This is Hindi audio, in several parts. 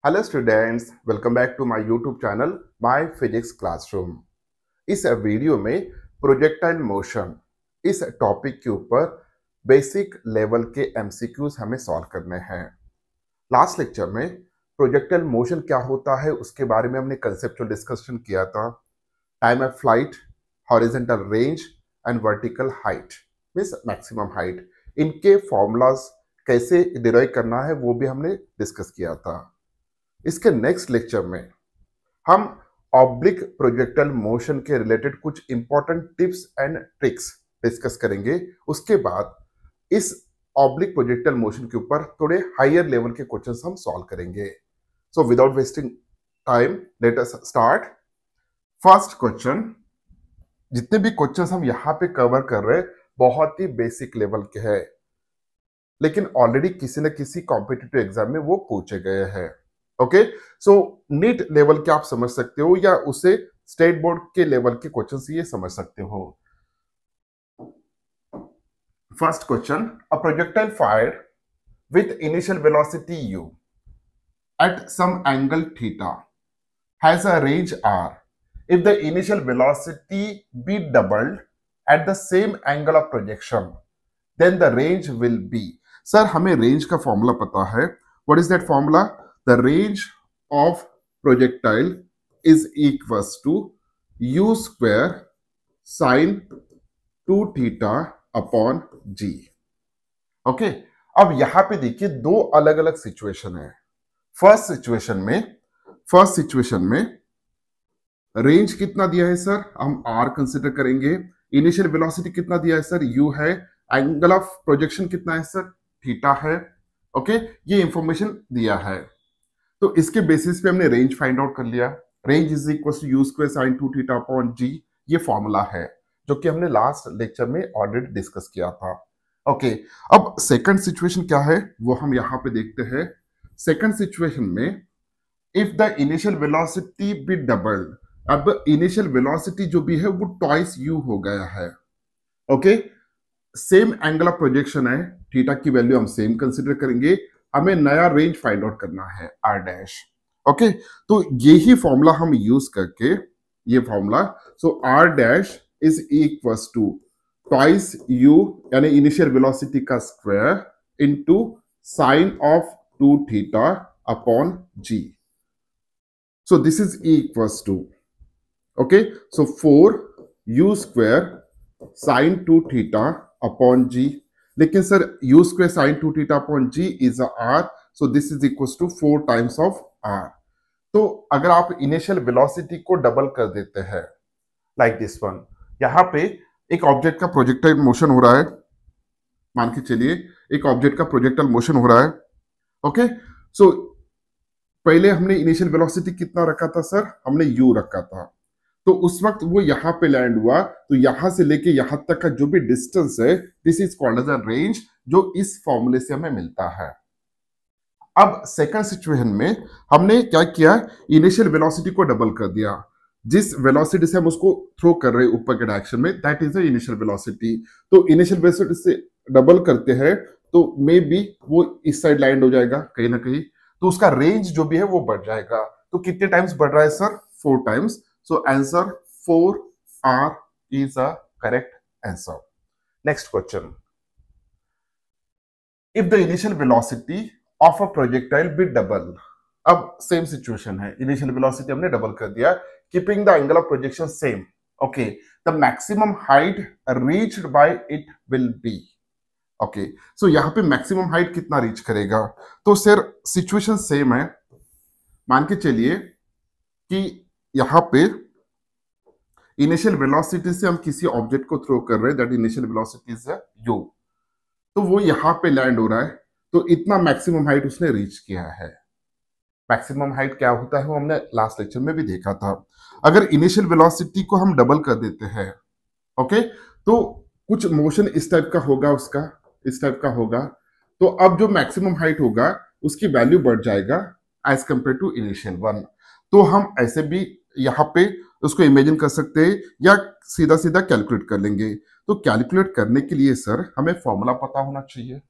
Hello students, welcome back to my YouTube channel my physics classroom. इस वीडियो में प्रोजेक्टाइल मोशन इस टॉपिक के ऊपर बेसिक लेवल के एमसीक्यूज हमें सॉल्व करने हैं। लास्ट लेक्चर में प्रोजेक्टाइल मोशन क्या होता है उसके बारे में हमने कंसेप्चुअल डिस्कशन किया था। Time of flight, horizontal range and vertical height means maximum height, इनके फॉर्मूलाज कैसे डिराइव करना है वो भी हमने डिस्कस किया था। इसके नेक्स्ट लेक्चर में हम ऑब्लिक प्रोजेक्टाइल मोशन के रिलेटेड कुछ important tips and tricks discuss करेंगे। उसके बाद इस ऑब्लिक प्रोजेक्टाइल मोशन के ऊपर थोड़े हायर लेवल के क्वेश्चंस हम सॉल्व करेंगे। So without wasting time let us start. First question, जितने भी क्वेश्चंस हम यहाँ पे कवर कर रहे हैं बहुत ही बेसिक लेवल के हैं, लेकिन ऑलरेडी किसी न किसी कॉम्पिटिटिव एग्जाम में वो पूछे गए हैं। ओके, सो नीट लेवल के आप समझ सकते हो या उसे स्टेट बोर्ड के लेवल के क्वेश्चन ये समझ सकते हो। First question, a projectile fired with initial velocity u at some angle theta has a range r. If the initial velocity be doubled at the same angle of projection, then the range will be. Sir हमें रेंज का फॉर्मूला पता है। What is that formula? The range of projectile is equals to u square sin 2 theta upon g. Okay, अब यहां पे देखिए दो अलग अलग सिचुएशन है। फर्स्ट सिचुएशन में रेंज कितना दिया है सर? हम r कंसिडर करेंगे। इनिशियल वेलोसिटी कितना दिया है सर? u है। एंगल ऑफ प्रोजेक्शन कितना है सर? थीटा है। ओके, ये इंफॉर्मेशन दिया है, तो इसके बेसिस पे हमने रेंज फाइंड आउट कर लिया। Range is equal to you square sine 2 theta upon g, ये फॉर्मूला है जो कि हमने लास्ट लेक्चर में ऑलरेडी डिस्कस किया था। ओके, अब सेकंड सिचुएशन क्या है वो हम यहां पे देखते हैं। सेकंड सिचुएशन में if the initial velocity B doubled, अब इनिशियल वेलोसिटी जो भी है वो ट्वाइस यू हो गया है। Okay, same angle of projection है, थीटा की वैल्यू हम सेम कंसिडर करेंगे। हमें नया रेंज फाइंड आउट करना है आर डैश। ओके, तो यही फॉर्मूला हम यूज करके ये formula, so r dash is equals to twice u यानी इनिशियल वेलोसिटी का square into sine of 2 theta upon g. So this is equals to, okay, so 4 u square sine 2 theta upon g. लेकिन sir u square sine 2 theta upon ji is r, so this is equal to 4 times of r। तो अगर आप इनिशियल वेलोसिटी को डबल कर देते हैं लाइक दिस वन, यहां पे एक ऑब्जेक्ट का प्रोजेक्टाइल मोशन हो रहा है, मान के चलिए एक ऑब्जेक्ट का प्रोजेक्टाइल मोशन हो रहा है। ओके, सो पहले हमने इनिशियल वेलोसिटी कितना रखा था सर? हमने u रखा था। तो उस वक्त वो यहां पे लैंड हुआ, तो यहां से लेके यहां तक का जो भी डिस्टेंस है this is called as a range, जो इस फॉर्मूले से हमें मिलता है। अब सेकंड सिचुएशन में हमने क्या किया? इनिशियल वेलोसिटी को डबल कर दिया। जिस वेलोसिटी से हम उसको थ्रो कर रहे हैं ऊपर के डायरेक्शन में, that is the initial velocity. तो इनिशियल वेलोसिटी से डबल करते हैं तो मे बी वो इस साइड लैंड हो जाएगा कहीं ना कहीं, तो उसका रेंज जो भी है वो बढ़ जाएगा। तो कितने टाइम्स बढ़ रहा है sir? 4 times. So answer 4R is a correct answer. Next question. If the initial velocity of a projectile be double, अब सेम सिचुएशन है, इनिशियल वेलोसिटी हमने डबल कर दिया, keeping the angle of projection same. Okay, the maximum height reached by it will be. Okay, so यहां पे मैक्सिमम हाइट कितना रीच करेगा? तो सर सिचुएशन सेम है। मान के चलिए कि यहां पे इनिशियल वेलोसिटी से हम किसी ऑब्जेक्ट को थ्रो कर रहे हैं, that initial velocity is u, तो वो यहां पे लैंड हो रहा है, तो इतना मैक्सिमम हाइट उसने रीच किया है। मैक्सिमम हाइट क्या होता है वो हमने लास्ट लेक्चर में भी देखा था। अगर इनिशियल वेलोसिटी को हम डबल कर देते हैं, ओके, तो कुछ मोशन इस टाइप का होगा, उसका इस टाइप का होगा, तो अब जो मैक्सिमम हाइट होगा उसकी वैल्यू बढ़ जाएगा as compare to initial one. तो हम ऐसे भी यहाँ पे उसको इमेजिन कर सकते हैं या सीधा सीधा कैलकुलेट कर लेंगे। तो कैलकुलेट करने के लिए सर हमें फॉर्मूला पता होना चाहिए।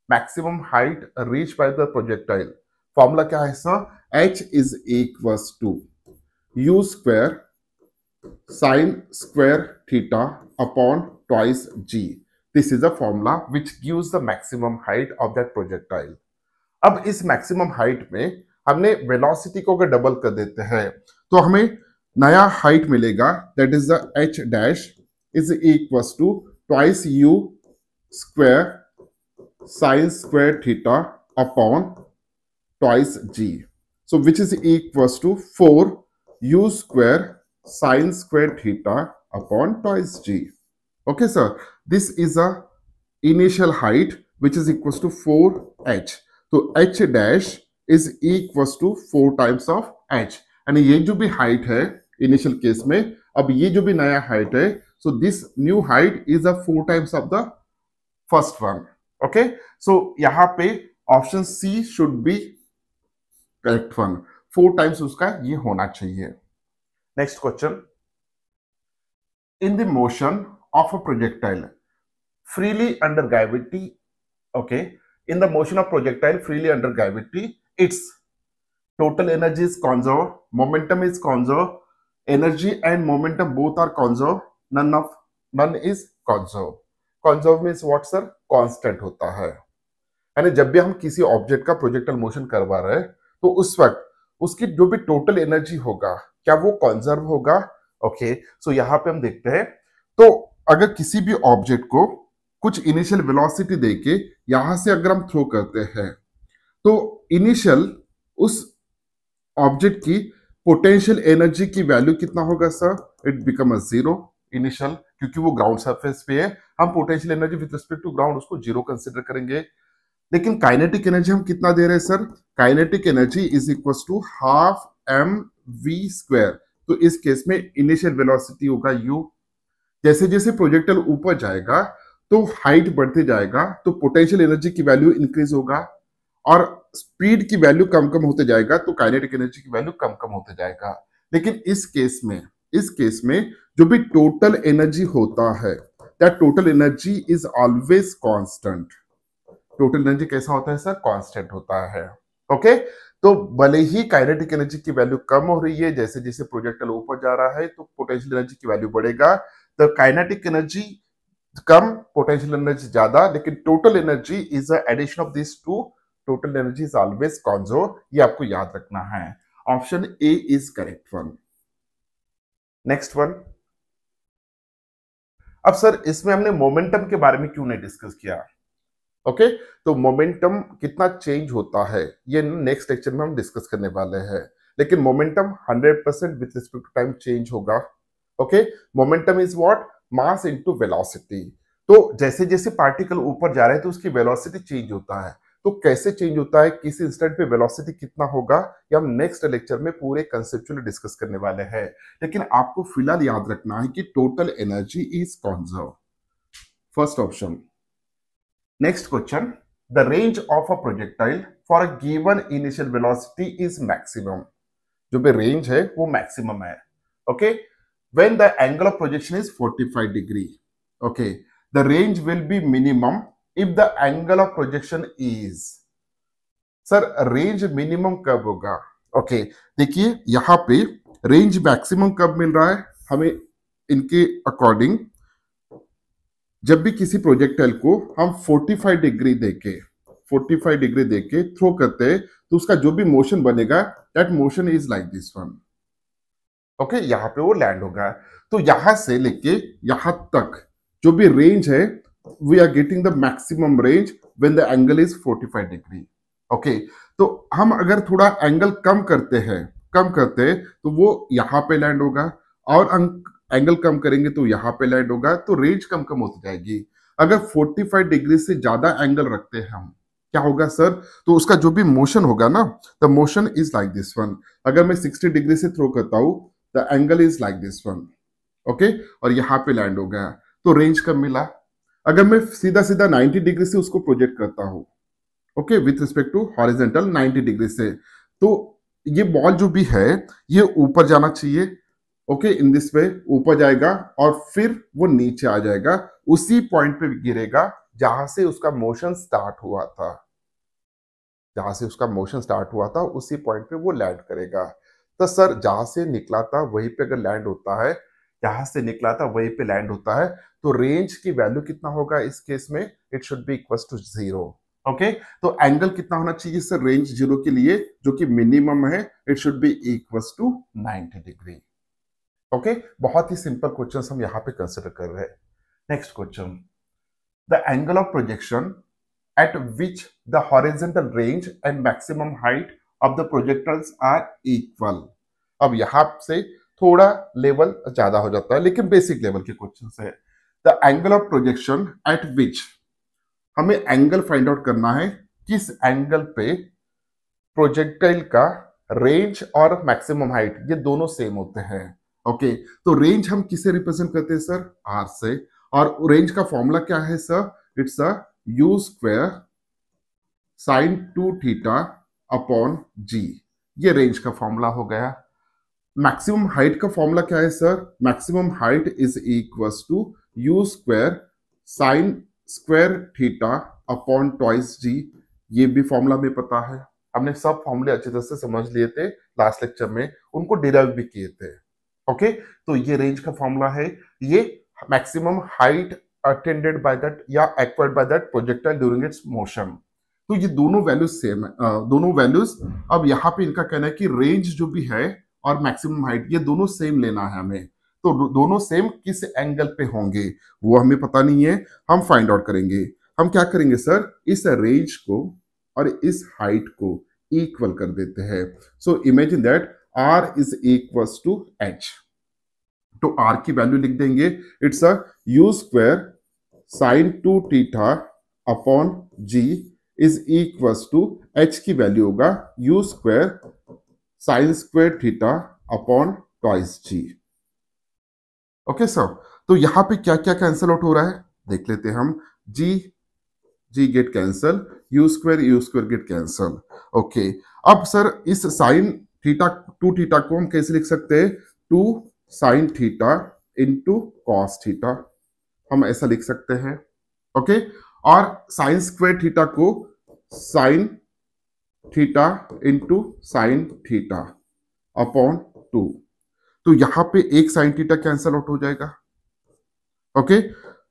Maximum height reach by the projectile, formula क्या है sir? h is equals to u square sine square theta upon twice g. This is a formula which gives the maximum height of that projectile. अब इस मैक्सिमम हाइट में हमने वेलोसिटी को अगर डबल कर देते हैं तो हमें नया हाइट मिलेगा, that is the h dash is equals to twice u square sine square theta upon twice g. So which is equals to 4 u square sine square theta upon twice g. Okay sir, this is a initial height which is equals to 4h. तो h dash is equals to 4 times of h. यानी ये जो भी हाइट है इनिशियल केस में, अब ये जो भी नया हाइट है, so this new height is a 4 times of the first one. Okay, so यहाँ पे option C should be correct one. 4 times उसका ये होना चाहिए. Next question. In the motion of a projectile freely under gravity, okay, in the motion of projectile freely under gravity, its total energy is conserve, momentum is conserve, energy and momentum both are conserve, none is conserve. Conserve means what sir? Constant होता है. यानी जब भी हम किसी ऑब्जेक्ट का प्रोजेक्टाइल मोशन करवा रहे हैं तो उस वक्त उसकी जो भी टोटल एनर्जी होगा क्या वो कंजर्व होगा? ओके, सो यहां पे हम देखते हैं. तो अगर किसी भी ऑब्जेक्ट को कुछ इनिशियल वेलोसिटी देके यहां से अगर हम थ्रो करते हैं तो इनिशियल उस ऑब्जेक्ट की पोटेंशियल एनर्जी की वैल्यू कितना होगा sir? It become a zero initial, क्योंकि वो ग्राउंड सरफेस पे है. हम potential energy with respect to ground उसको जीरो कंसिडर करेंगे. लेकिन काइनेटिक एनर्जी हम कितना दे रहे हैं sir? Kinetic energy is equal to half M V square. तो इस केस में इनिशियल वेलोसिटी होगा u. जैसे जैसे प्रोजेक्टाइल ऊपर जाएगा तो हाइट बढ़ते जाएगा तो पोटेंशियल एनर्जी की वैल्यू इंक्रीज होगा, और स्पीड की वैल्यू कम कम होते जाएगा तो काइनेटिक एनर्जी की वैल्यू कम कम होते जाएगा. लेकिन इस केस में जो भी टोटल एनर्जी होता है, that total energy is always constant. Total energy कैसा होता है सर? कांस्टेंट होता है. ओके, तो भले ही काइनेटिक एनर्जी की वैल्यू कम हो रही है, जैसे जैसे प्रोजेक्टाइल ऊपर जा रहा है तो पोटेंशियल एनर्जी की वैल्यू बढ़ेगा. तो काइनेटिक एनर्जी कम, पोटेंशियल एनर्जी ज्यादा, लेकिन total energy is a addition of this two. Total energy is always conserve. ये आपको याद रखना है. Option A is correct one. Next one. अब सर इसमें हमने मोमेंटम के बारे में क्यों नहीं डिस्कस किया? ओके, तो मोमेंटम कितना चेंज होता है ये नेक्स्ट लेक्चर में हम डिस्कस करने वाले हैं. लेकिन momentum 100% with respect to time change होगा. Okay, momentum is what? Mass into velocity. तो जैसे जैसे पार्टिकल ऊपर जा रहे हैं तो उसकी वेलोसिटी चेंज होता है. तो कैसे चेंज होता है, किस इंस्टेंट पे वेलोसिटी कितना होगा, ये हम नेक्स्ट लेक्चर में पूरे कंसेप्चुअली डिस्कस करने वाले हैं. लेकिन आपको फिलहाल याद रखना है कि total energy is conserve. First option. Next question. The range of a projectile for a given initial velocity is maximum. जो भी range है वो maximum है. Okay. When the angle of projection is 45 degree. Okay. The range will be minimum if the angle of projection is. Sir, range minimum कब होगा? Okay. देखिए यहाँ पे range maximum कब मिल रहा है हमें? इनके अकॉर्डिंग जब भी किसी प्रोजेक्टाइल को हम 45 डिग्री देके थ्रो करते हैं तो उसका जो भी मोशन बनेगा, that motion is like this one. Okay, यहां पे वो लैंड होगा. तो यहां से लेके यहां तक जो भी रेंज है, we are getting the maximum range when the angle is 45 degree. Okay, तो हम अगर थोड़ा एंगल कम करते हैं तो वो यहां पे लैंड होगा, और एंगल कम करेंगे तो यहां पे लैंड होगा. तो रेंज कम कम होती जाएगी. अगर 45 डिग्री से ज्यादा एंगल रखते हैं हम, क्या होगा सर? तो उसका जो भी मोशन होगा ना, the motion is like this one. अगर मैं 60 डिग्री से थ्रो करता हूं, the angle is like this one. Okay, और यहां पे लैंड हो गया तो रेंज कम मिला. अगर मैं सीधा सीधा 90 डिग्री से उसको प्रोजेक्ट करता हूं, okay, with respect to horizontal 90 degree से, तो ये बॉल जो भी है ये ऊपर जाना चाहिए. ओके, इन दिस वे ऊपर जाएगा और फिर वो नीचे आ जाएगा, उसी पॉइंट पे गिरेगा जहां से उसका मोशन स्टार्ट हुआ था. जहां से उसका मोशन स्टार्ट हुआ था उसी पॉइंट पे वो लैंड करेगा। तो सर जहां से निकला था वहीं पे अगर लैंड होता है, जहां से निकला था वहीं पे लैंड होता है, तो रेंज की वैल्यू कितना होगा इस केस में? It should be equal to 0। Okay, तो एंगल कितना होना चाहिए सर रेंज 0 के लिए, जो कि मिनिमम है? It should be equal to 90 degree. Okay, बहुत ही सिंपल क्वेश्चन हम यहाँ पे कंसिडर कर रहे हैं। Next question, the angle of projection at which the horizontal range and maximum height of the projectiles are equal। अब यहां से थोड़ा लेवल ज्यादा हो जाता है, लेकिन बेसिक लेवल के क्वेश्चन है। The angle of projection eight विच, हमें एंगल फाइंड आउट करना है किस एंगल पे प्रोजेक्टाइल का रेंज और मैक्सिमम हाइट ये दोनों सेम होते हैं। ओके, तो रेंज हम किसे रिप्रेजेंट करते हैं सर? आर से। और रेंज का फॉर्मूला क्या है sir? It's a you square sine 2 theta upon g. ये रेंज का फॉर्मूला हो गया। मैक्सिमम हाइट का फॉर्मूला क्या है sir? Maximum height is equals to you square sine square theta upon twice g. ये भी फॉर्मूला में पता है, हमने सब फॉर्मूले अच्छी तरह से समझ लिए थे लास्ट लेक्चर में, उनको डिराइव भी किए थे। ओके, तो ये रेंज का फॉर्मूला है। ये maximum height attended by that या acquired by that projectile during its motion. तो ये दोनों वैल्यूज सेम है, दोनों वैल्यूज। अब यहाँ पे इनका कहना है कि रेंज जो भी है और मैक्सिमम हाइट ये दोनों सेम लेना है हमें। तो दोनों सेम किस एंगल पे होंगे वो हमें पता नहीं है, हम फाइंड आउट करेंगे। हम क्या करेंगे सर? इस रेंज को और इस हाइट को इक्वल कर देते हैं। So imagine that R is equals to H. तो आर की वैल्यू लिख देंगे, it's a you square sine 2 theta upon ji is equals to H की वैल्यू होगा U square sine square theta upon twice जी। ओके सर, तो यहां पे क्या क्या कैंसिल आउट हो रहा है देख लेते हैं हम। G g get cancel, u square get cancel. Okay, अब सर इस साइन थीटा 2 थीटा को हम कैसे लिख सकते हैं? 2 sine theta into cos theta, हम ऐसा लिख सकते हैं। ओके, और साइन स्क्वायर थीटा को sine theta into sine theta upon 2। तो यहां पे एक साइन थीटा कैंसल आउट हो जाएगा। Okay,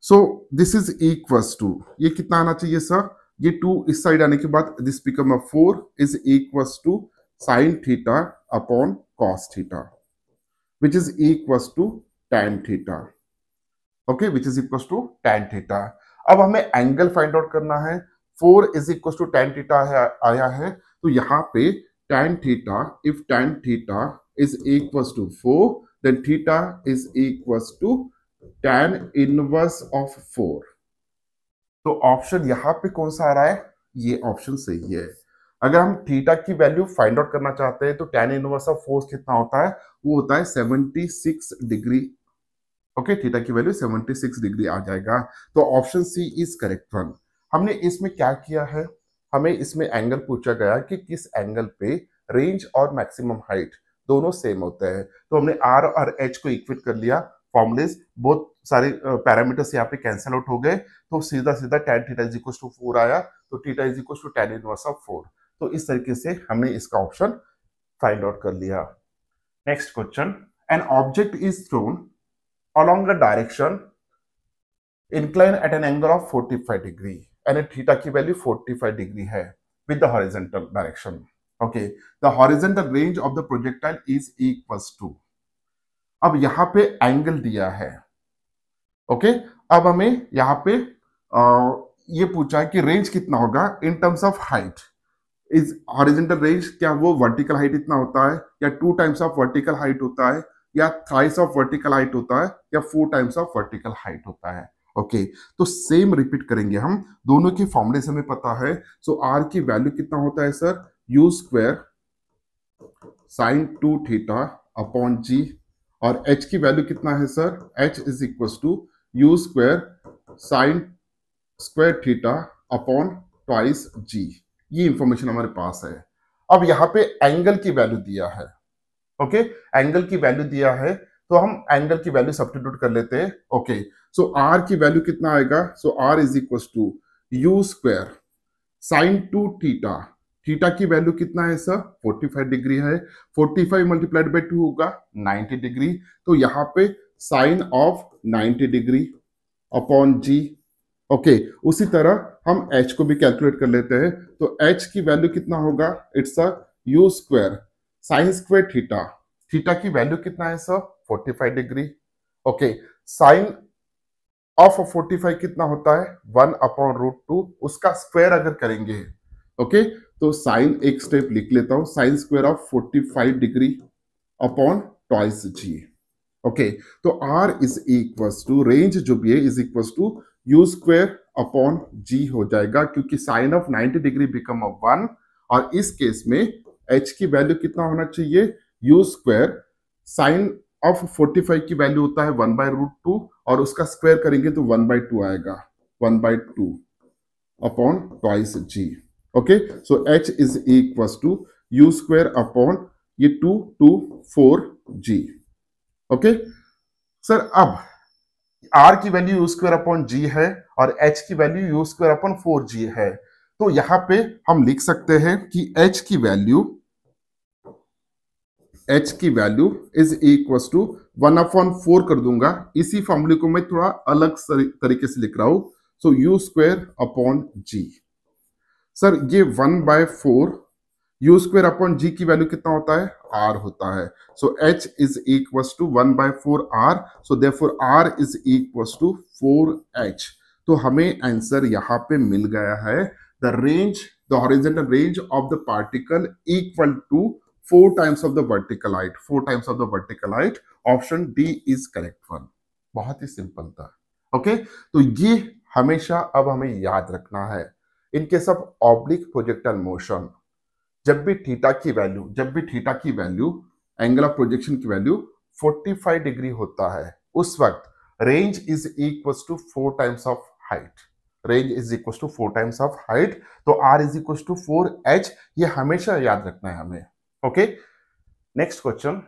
so this is equals to, ये कितना आना चाहिए सर? ये 2 इस साइड आने के बाद this become 4 is equals to sine theta upon cos theta which is equals to tan theta. Okay, which is equals to tan theta. अब हमें एंगल फाइंड आउट करना है। 4 is equals to tan theta आया है, तो यहाँ पे tan theta, if tan theta is equals to 4, then theta is equals to tan inverse of 4। तो ऑप्शन यहां पे कौन सा आ रहा है? ये ऑप्शन सही है। अगर हम थीटा की वैल्यू फाइंड आउट करना चाहते हैं तो tan इनवर्स ऑफ 4 कितना होता है? वो होता है 76 डिग्री। ओके, थीटा की वैल्यू 76 डिग्री आ जाएगा। तो option C is correct one. हमने इसमें क्या किया है? हमें इसमें एंगल पूछा गया कि किस एंगल पे रेंज और मैक्सिमम हाइट दोनों सेम होते हैं। तो हमने आर और एच को इक्वेट कर लिया, फॉर्मुलेज बहुत सारे पैरामीटर्स यहाँ पे कैंसिल आउट हो गए, तो सीधा सीधा tan theta is equal to 4 आया, तो theta is equal to tan inverse of 4। तो इस तरीके से हमने इसका ऑप्शन फाइंड आउट कर लिया। Next question, an object is throne along a direction incline at an angle of 45 degree and theta की वैल्यू 45 डिग्री है with the horizontal direction। okay, the horizontal range of the projectile is equals to, अब यहां पे एंगल दिया है। ओके, अब हमें यहां पे ये पूछा है कि रेंज कितना होगा in terms of height. Is horizontal range क्या वो वर्टिकल हाइट इतना होता है, या 2 टाइम्स ऑफ वर्टिकल हाइट होता है, या थ्राइस ऑफ वर्टिकल हाइट होता है, या 4 टाइम्स ऑफ वर्टिकल हाइट होता है। ओके, तो सेम रिपीट करेंगे हम, दोनों के फॉर्मूले से हमें पता है। सो आर की वैल्यू कितना होता है sir? U square sine 2 theta upon g, और एच की वैल्यू कितना है sir? H is equal to you square sine square theta upon twice g. ये इंफॉर्मेशन हमारे पास है। अब यहां पे एंगल की वैल्यू दिया है। ओके, एंगल की वैल्यू दिया है, तो हम एंगल की वैल्यू सब्स्टिट्यूट कर लेते हैं। ओके, सो आर की वैल्यू कितना आएगा? So r is equal to you square sine 2 theta theta की वैल्यू कितना है सर? 45 डिग्री है। 45 मल्टीप्लाइड बाई 2 होगा 90 डिग्री। तो यहाँ पे sine of 90 degree upon ji. Okay, उसी तरह हम h को भी कैलकुलेट कर लेते हैं। तो h की वैल्यू कितना होगा? It's a you square sine square theta. Theta की वैल्यू कितना है sir? 45 degree. Okay, sine of 45 कितना होता है? 1/√2। उसका स्क्वायर अगर करेंगे, ओके, तो साइन एक स्टेप लिख लेता हूं, sine square of 45 degree upon twice ji. Okay, तो r is equals to, range जो भी है is equals to you square upon g हो जाएगा, क्योंकि साइन ऑफ 90 डिग्री बिकम 1। और इस केस में एच की वैल्यू कितना होना चाहिए? यू स्क्वायर साइन ऑफ 45 की वैल्यू होता है 1/√2, और उसका स्क्वायर करेंगे तो 1/2 आएगा, 1/2 upon twice ji. Okay, so H is equals to you square upon ये 2 जी। ओके सर, अब आर की value you square upon G है और एच की value you square upon 4g है। तो यहां पे हम लिख सकते हैं कि एच की वैल्यू इज इक्वल टू 1/4 कर दूंगा। इसी फॉर्मूले को मैं थोड़ा अलग तरीके से लिख रहा हूं। So you square upon G. Sir ये 1/4 यू स्क्वायर अपॉन जी की वैल्यू कितना होता है? आर होता है। So H is equal to 1/4 R. So therefore R is equal to 4h। तो हमें आंसर यहां पे मिल गया है। The range, the horizontal range of the particle equal to 4 times of the vertical height, 4 times of the vertical height. Option D is correct one. बहुत ही सिंपल था। ओके, तो ये हमेशा अब हमें याद रखना है। In case of oblique projectile motion, जब भी थीटा की वैल्यू एंगल ऑफ प्रोजेक्शन की वैल्यू 45 डिग्री होता है, उस वक्त range is equal to 4 times of height. Range is equal to 4 times of height. तो r is equal to 4h। ये हमेशा याद रखना है हमें। ओके, next question.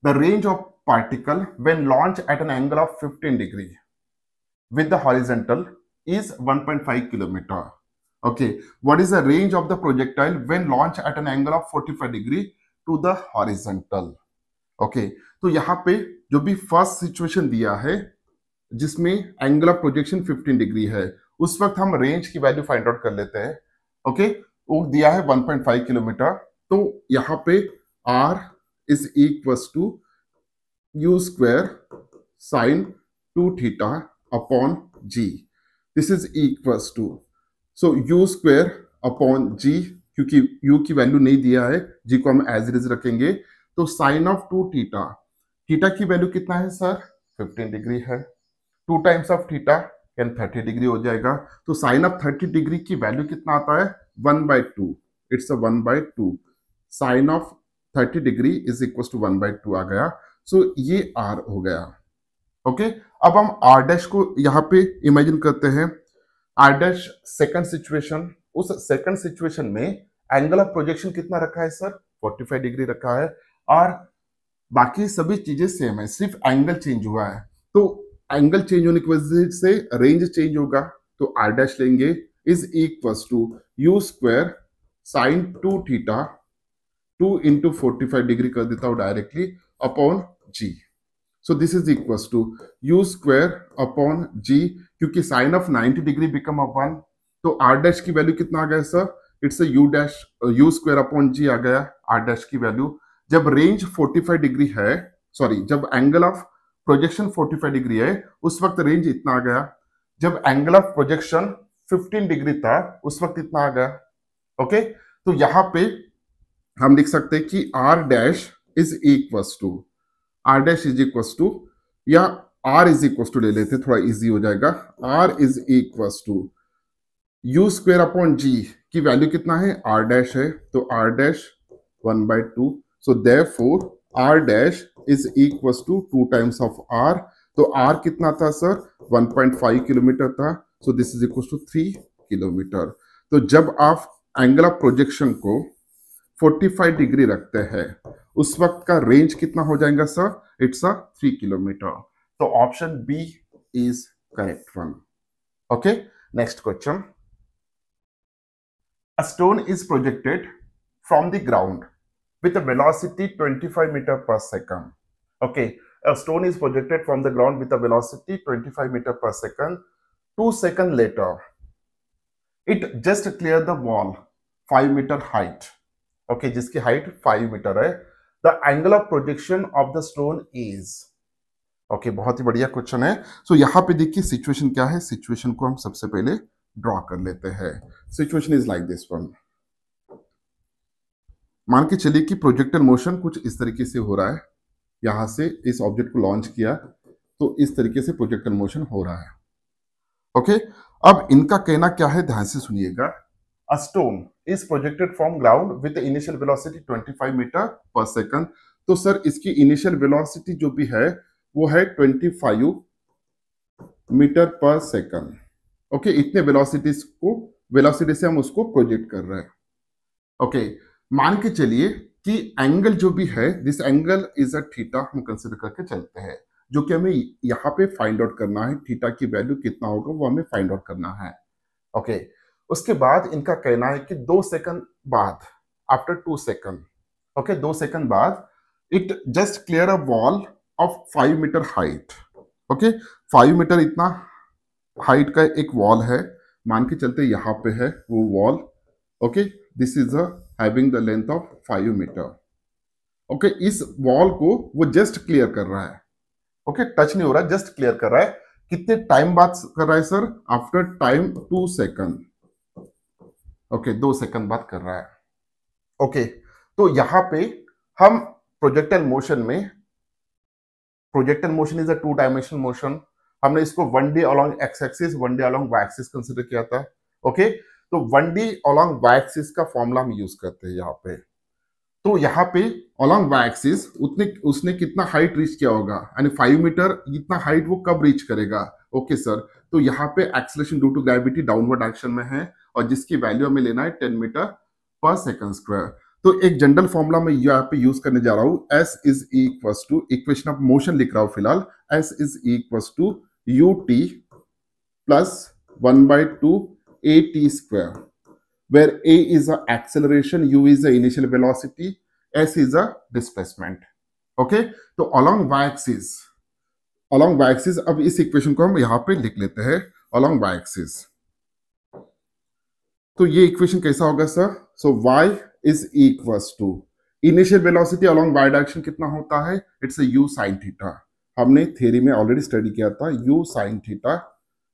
The range of particle when launch at an angle of 15 degree with the horizontal is 1.5 kilometer. Okay, what is the range of the projectile when launched at an angle of 45 degree to the horizontal? Okay, तो यहाँ पे जो भी फर्स्ट सिचुएशन दिया है जिसमें एंगल ऑफ प्रोजेक्शन 15 डिग्री है, उस वक्त हम रेंज की वैल्यू फाइंड आउट कर लेते हैं। ओके, वो दिया है 1.5 किलोमीटर। तो यहाँ पे r is equal to you square sine 2 theta upon g. This is equals to, so you square upon g, क्योंकि u की वैल्यू नहीं दिया है, g को हम एज इट इज रखेंगे। तो साइन ऑफ 2 थीटा, थीटा की वैल्यू कितना है सर? 15 डिग्री है। 2 टाइम्स ऑफ थीटा यानी 30 डिग्री हो जाएगा। तो साइन ऑफ 30 डिग्री की वैल्यू कितना आता है? 1/2। It's a 1/2। Sine of 30 degree is equal to 1/2 आ गया। सो ये r हो गया। ओके, अब हम आर डैश को यहां पे इमेजिन करते हैं। आर डैश सेकंड सिचुएशन, उस सेकंड सिचुएशन में एंगल ऑफ प्रोजेक्शन कितना रखा है सर? 45 डिग्री रखा है, और बाकी सभी चीजें सेम है, सिर्फ एंगल चेंज हुआ है। तो एंगल चेंज होने की वजह से रेंज चेंज होगा। तो आर डैश लेंगे is equal to you square sine 2 theta, 2 into 45 degree कर देता हूं directly, upon g. So this is equal to you square upon g, क्योंकि साइन ऑफ 90 डिग्री बिकम 1। तो आर डैश की वैल्यू कितना आ गया sir? It's u dash, u square upon g आ गया आर डैश की वैल्यू। जब रेंज 45 डिग्री है, सॉरी, जब एंगल ऑफ प्रोजेक्शन 45 डिग्री है, उस वक्त रेंज इतना आ गया। जब एंगल ऑफ प्रोजेक्शन 15 डिग्री था, उस वक्त इतना आ गया। ओके, तो यहां पे हम लिख सकते हैं कि r dash is equal to, r dash is equal to, या आर इज इक्वल टू ले लेते, थोड़ा इजी हो जाएगा। R is equal to you square upon g की वैल्यू कितना है? आर डैश है, तो r dash 1/2। So therefore r dash is equal to 2 times of r. तो आर कितना था सर? 1.5 किलोमीटर था। So this is equal to 3 kilometre. तो जब आप एंगल ऑफ प्रोजेक्शन को 45 डिग्री रखते हैं, उस वक्त का रेंज कितना हो जाएगा सर? It's a 3 kilometre. तो option B is correct one. Okay, next question. A stone is projected from the ground with a velocity 25 meter per second. Okay, a stone is projected from the ground with a velocity 25 meter per second. 2 seconds later, it just cleared the wall 5 meter height. Okay, जिसकी height 5 मीटर है. The angle of projection of the stone is. Okay बहुत ही बढ़िया क्वेश्चन है. सो यहाँ पे देखिए सिचुएशन क्या है. सिचुएशन को हम सबसे पहले ड्रॉ कर लेते हैं. Situation is like this one. मान के चलिए कि प्रोजेक्टर मोशन कुछ इस तरीके से हो रहा है. यहां से इस ऑब्जेक्ट को लॉन्च किया तो इस तरीके से प्रोजेक्टर मोशन हो रहा है. ओके अब इनका कहना क्या है, ध्यान से सुनिएगा. A stone is projected from ground with initial velocity 25 metre per second. तो सर इसकी इनिशियल वेलोसिटी जो भी है वो है 25 मीटर पर सेकंड. ओके इतने वेलोसिटी से हम उसको प्रोजेक्ट कर रहे हैं. ओके मान के चलिए कि एंगल जो भी है, this angle is a theta हम कंसिडर करके चलते हैं, जो कि हमें यहाँ पे फाइंड आउट करना है. थीटा की वैल्यू कितना होगा वो हमें फाइंड आउट करना है. ओके उसके बाद इनका कहना है कि 2 सेकंड बाद, आफ्टर 2 सेकंड, ओके 2 सेकंड बाद it just clear a wall of 5 metre height. Okay 5 metre इतना हाइट का एक वॉल है. मान के चलते यहाँ पे है वो wall. Okay this is having the length of 5 metre. Okay इस वॉल को वो जस्ट क्लियर कर रहा है. ओके टच नहीं हो रहा, जस्ट क्लियर कर रहा है. कितने टाइम बाद कर रहा है sir? After time 2 second. Okay 2 second बाद कर रहा है. ओके तो यहां पे हम projectile motion is a 2 dimensional motion. हमने इसको 1D along X axis, 1D along Y axis consider किया था. ओके तो 1D अलोंग वाई एक्सिस का फॉर्मूला हम यूज करते हैं यहाँ पे. तो यहाँ पे अलोंग वाई एक्सिस उसने कितना हाइट रीच किया होगा, यानी 5 मीटर इतना हाइट वो कब रीच करेगा. ओके सर तो यहाँ पे acceleration due to gravity downward direction में है और जिसकी वैल्यू हमें लेना है 10 मीटर पर सेकंड स्क्वायर. तो एक जनरल फॉर्मूला मैं यहाँ पे यूज करने जा रहा हूं. S is equals to, equation of motion लिख रहा हूं फिलहाल, S is equals to ut plus 1/2 at square, where a is a acceleration, u is the initial velocity, s is a displacement. Okay तो along y axis अब इस इक्वेशन को हम यहां पे लिख लेते हैं along y axis. तो ये इक्वेशन कैसा होगा sir? So y is equals to initial velocity along y direction कितना होता है? It's u sin theta. हमने थ्योरी में ऑलरेडी स्टडी किया था. u sin theta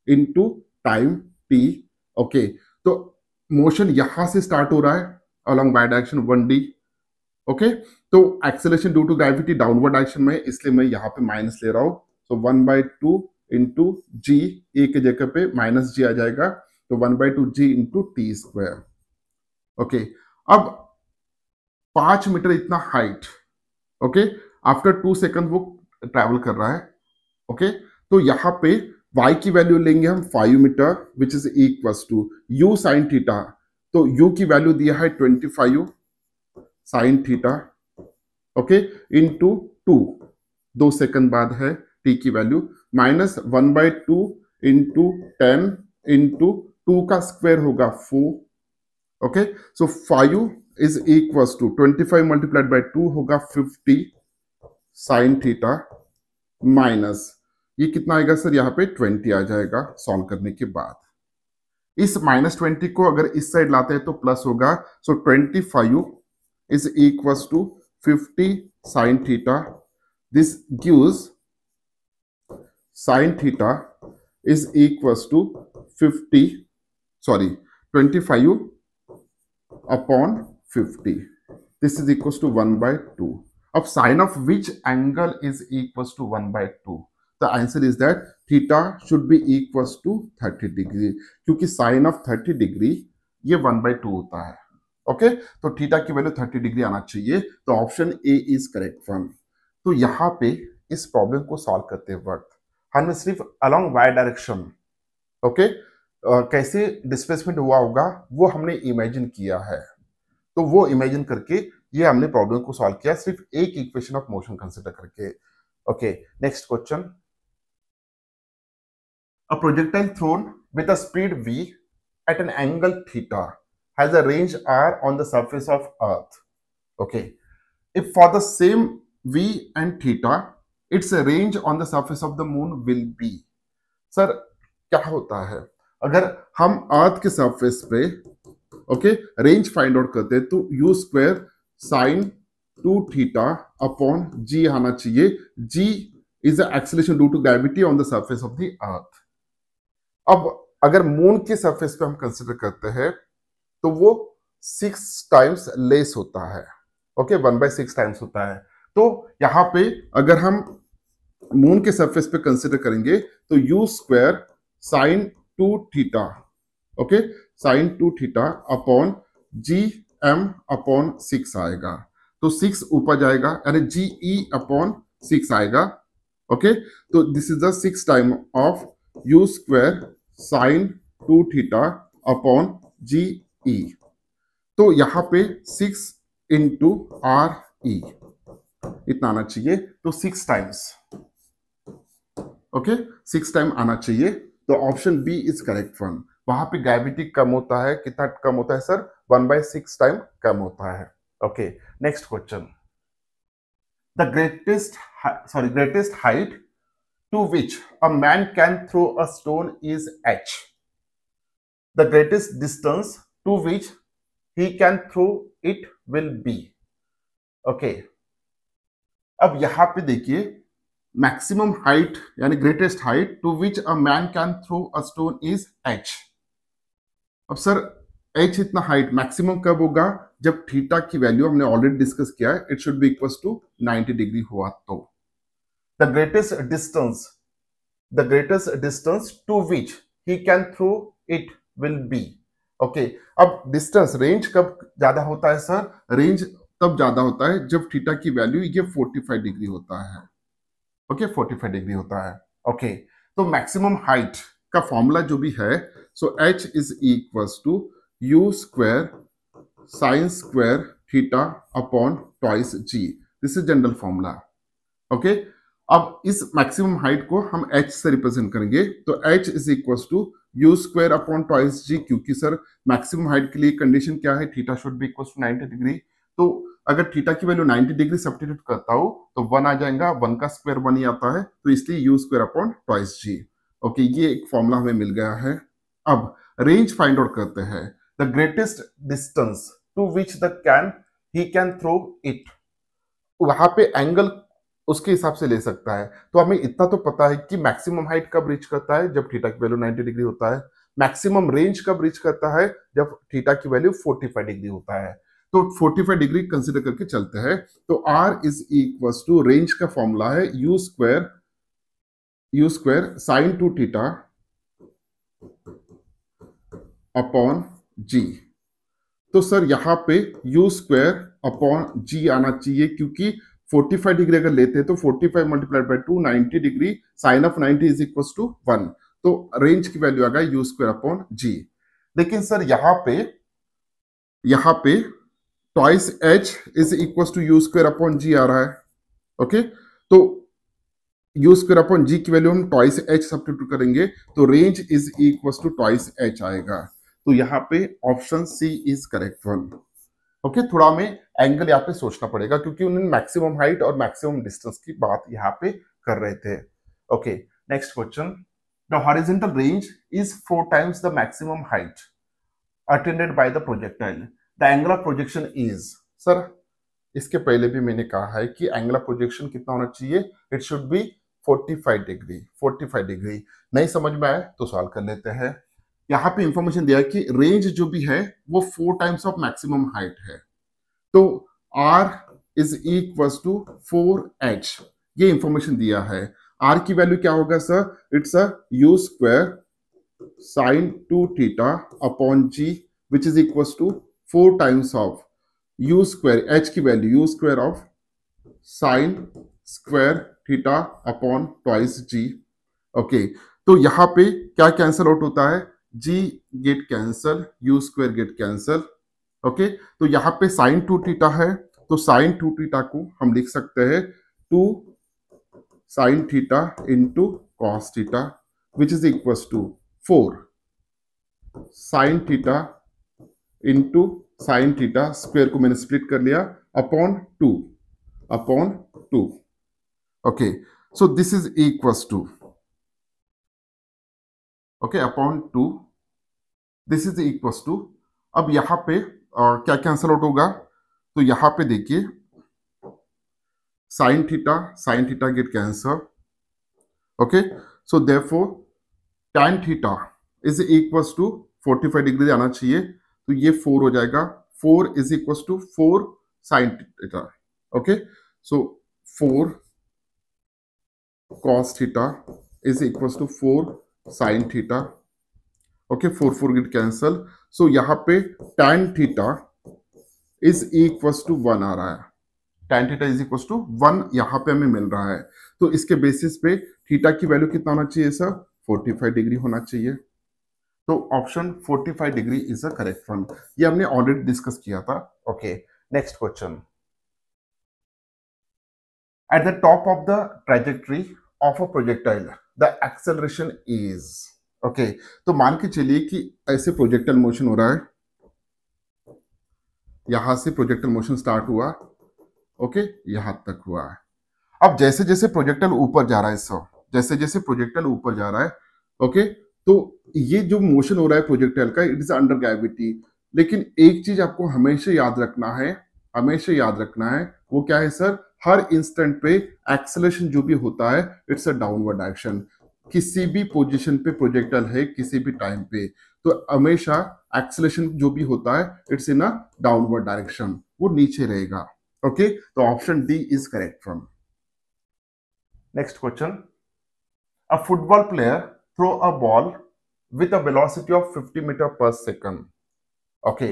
into time t. Okay तो मोशन यहां से स्टार्ट हो रहा है अलोंग वाई डायरेक्शन 1D. ओके तो acceleration due to gravity downward direction में, इसलिए मैं यहां पे माइनस ले रहा हूं. सो 1/2 इंटू जी, ए के जगह पे माइनस जी आ जाएगा, तो 1/2 जी इंटू टी स्क्वायर. ओके अब 5 मीटर इतना हाइट. ओके आफ्टर 2 सेकंड वो ट्रैवल कर रहा है. ओके तो यहां पे y की वैल्यू लेंगे हम 5 metre which is equals to u sine theta. तो u की वैल्यू दिया है 25 sine theta. Okay into 2 second बाद है t की वैल्यू, माइनस 1/2 इंटू 10 इंटू 2 का स्क्वायर होगा 4. Okay so 5 is equals to 25 multiplied by 2 होगा 50 साइन थीटा, माइनस ये कितना आएगा सर? यहाँ पे 20 आ जाएगा सॉल्व करने के बाद. इस -20 को अगर इस साइड लाते हैं तो प्लस होगा. So 25 is equals to 50 sine theta. This gives sine theta is equals to 25 upon 50. This is equals to 1/2. अब sine of which angle is equals to 1/2? The answer is that theta should be equals to 30 degree, क्योंकि साइन ऑफ 30 डिग्री ये 1/2 होता है. ओके तो थीटा की वैल्यू 30 डिग्री आना चाहिए. तो option A is correct one. तो यहाँ पे इस प्रॉब्लम को सॉल्व करते वक्त हमने सिर्फ अलोंग वाई डायरेक्शन ओके कैसे डिस्प्लेसमेंट हुआ होगा वो हमने इमेजिन किया है. तो वो इमेजिन करके ये हमने प्रॉब्लम को सॉल्व किया सिर्फ एक इक्वेशन ऑफ मोशन कंसिडर करके. Okay next question. A projectile thrown with a speed v at an angle theta has a range r on the surface of earth. Okay, if for the same v and theta its range on the surface of the moon will be. Sir क्या होता है अगर हम अर्थ के सरफेस पे ओके रेंज फाइंड आउट करते हैं तो you square sine 2 theta upon g आना चाहिए. G is the acceleration due to gravity on the surface of the earth. अब अगर मून के सरफेस पे हम कंसिडर करते हैं तो वो 6 टाइम्स लेस होता है. ओके 1/6 टाइम्स होता है. तो यहां पे अगर हम मून के सरफेस पे कंसिडर करेंगे तो you square sine 2 theta okay sine 2 theta upon G M upon 6 आएगा. तो 6 ऊपर जाएगा यानी जी ई अपॉन 6 आएगा. ओके तो this is the 6 time of u square sine 2 theta upon g e. तो यहां पे 6 इंटू आर ई इतना आना चाहिए. तो 6 टाइम्स ओके 6 टाइम आना चाहिए. तो option B is correct one. वहां पे ग्रेविटी कम होता है. कितना कम होता है सर 1/6 टाइम कम होता है. Okay next question. The greatest height to which a man can throw a stone is h. The greatest distance to which he can throw it will be. Okay अब यहां पे देखिए मैक्सिमम हाइट यानी greatest height to which a man can throw a stone is h. अब सर h इतना हाइट मैक्सिमम कब होगा जब थीटा की वैल्यू हमने ऑलरेडी डिस्कस किया है it should be equal to 90 degree हुआ तो. The greatest distance to which he can throw it will be. Okay अब डिस्टेंस रेंज कब ज्यादा होता है सर. रेंज तब ज्यादा होता है जब थीटा की वैल्यू ये 45 डिग्री होता है. ओके 45 डिग्री होता है. ओके तो मैक्सिमम हाइट का फॉर्मूला जो भी है so h is equals to you square sine square theta upon twice G. This is general formula. Okay अब इस मैक्सिमम हाइट को हम h से रिप्रेजेंट करेंगे तो h is equals to you square upon twice g. क्योंकि सर मैक्सिमम हाइट के लिए कंडीशन क्या है theta should be equals to 90 degree. तो अगर थीटा की वैल्यू 90 डिग्री सब्स्टिट्यूट करता हूं तो 1 आ जाएगा. 1 का स्क्वायर 1 ही आता है तो इसलिए यू स्क्वायर अपॉन ट्वाइस जी. ओके ये एक फॉर्मूला हमें मिल गया है. अब रेंज फाइंड आउट करते हैं. The greatest distance to which he can throw it. वहां पे एंगल उसके हिसाब से ले सकता है. तो हमें इतना तो पता है कि मैक्सिमम हाइट कब रीच करता है जब थीटा की वैल्यू 90 डिग्री होता है. मैक्सिमम रेंज कब रीच करता है जब थीटा की वैल्यू 45 डिग्री होता है. तो 45 डिग्री कंसिडर करके चलते हैं. तो r is equals to range का फॉर्मूला है u square sine 2 theta upon g. तो सर यहां पे यू स्क्वायर अपॉन जी आना चाहिए क्योंकि 45 डिग्री अगर लेते हैं तो 45 multiplied by 2 90 degree. Sine of 90 is equals to 1. तो रेंज की वैल्यू आ गई यू स्क्वायर अपॉन जी. लेकिन सर यहां पे twice h is equal to you square upon g आ रहा है. ओके तो यू स्क्वायर अपॉन जी की वैल्यू हम ट्वाइस h सब्स्टिट्यूट करेंगे तो range is equal to twice h आएगा. तो यहाँ पे option C is correct one. Okay थोड़ा हमें एंगल यहाँ पे सोचना पड़ेगा क्योंकि उन्होंने मैक्सिमम हाइट और मैक्सिमम डिस्टेंस की बात यहाँ पे कर रहे थे. Okay next question. The horizontal range is 4 times the maximum height attended by the projectile. The angle of projection is. Sir इसके पहले भी मैंने कहा है कि एंगल ऑफ प्रोजेक्शन कितना होना चाहिए. It should B 45 degree. 45 degree नहीं समझ में आए तो सॉल्व कर लेते हैं. यहाँ पे इंफॉर्मेशन दिया है कि रेंज जो भी है वो 4 टाइम्स ऑफ मैक्सिमम हाइट है. तो r is equal to 4h ये इंफॉर्मेशन दिया है. r की वैल्यू क्या होगा sir. It's a you square sine 2 theta upon g which is equal to 4 times of u square h की value you square of sine square theta upon twice ji. Okay तो यहां पे क्या कैंसल आउट होता है. g get cancel u square get cancel. Okay तो यहां पे साइन 2 थीटा है तो साइन 2 थीटा को हम लिख सकते हैं 2 sine theta into cos theta which is equal to 4 sine theta into sine theta, square को मैंने स्प्लिट कर लिया, upon two. Okay, so this is equals to, okay, upon two, this is equals to. अब यहां पे क्या कैंसल आउट होगा, तो यहां पे देखिए sine theta get cancel. Okay, so therefore tan theta is equals to 45 degree आना चाहिए, तो ये 4 हो जाएगा, 4 is equals to 4 sine theta. Okay, so 4 cos theta is equals to 4 sine theta. Okay, 4 get cancel, so यहां पे tan theta is equals to 1 आ रहा है, tan theta is equals to 1 यहां पे हमें मिल रहा है। तो इसके बेसिस पे थीटा की वैल्यू कितना होना चाहिए सर, 45 डिग्री होना चाहिए। तो option 45 degree is the correct one, ये हमने ऑलरेडी डिस्कस किया था। Okay, next question, at the top of the trajectory of a projectile the acceleration is. Okay, तो मान के चलिए कि ऐसे प्रोजेक्टाइल मोशन हो रहा है, यहां से प्रोजेक्टाइल मोशन स्टार्ट हुआ, ओके, यहां तक हुआ है। अब जैसे जैसे प्रोजेक्टाइल ऊपर जा रहा है सर, जैसे जैसे प्रोजेक्टाइल ऊपर जा रहा है, ओके, तो ये जो मोशन हो रहा है प्रोजेक्टाइल का, इट इज अंडर ग्रेविटी। लेकिन एक चीज आपको हमेशा याद रखना है, हमेशा याद रखना है, वो क्या है सर, हर इंस्टेंट पे एक्सेलरेशन जो भी होता है इट्स अ डाउनवर्ड डायरेक्शन। किसी भी पोजीशन पे प्रोजेक्टाइल है, किसी भी टाइम पे, तो हमेशा एक्सेलरेशन जो भी होता है it's in a downward direction, वो नीचे रहेगा। ओके, तो option D is correct from. Next question, a football player throw a ball with a velocity of 50 meter per second, okay,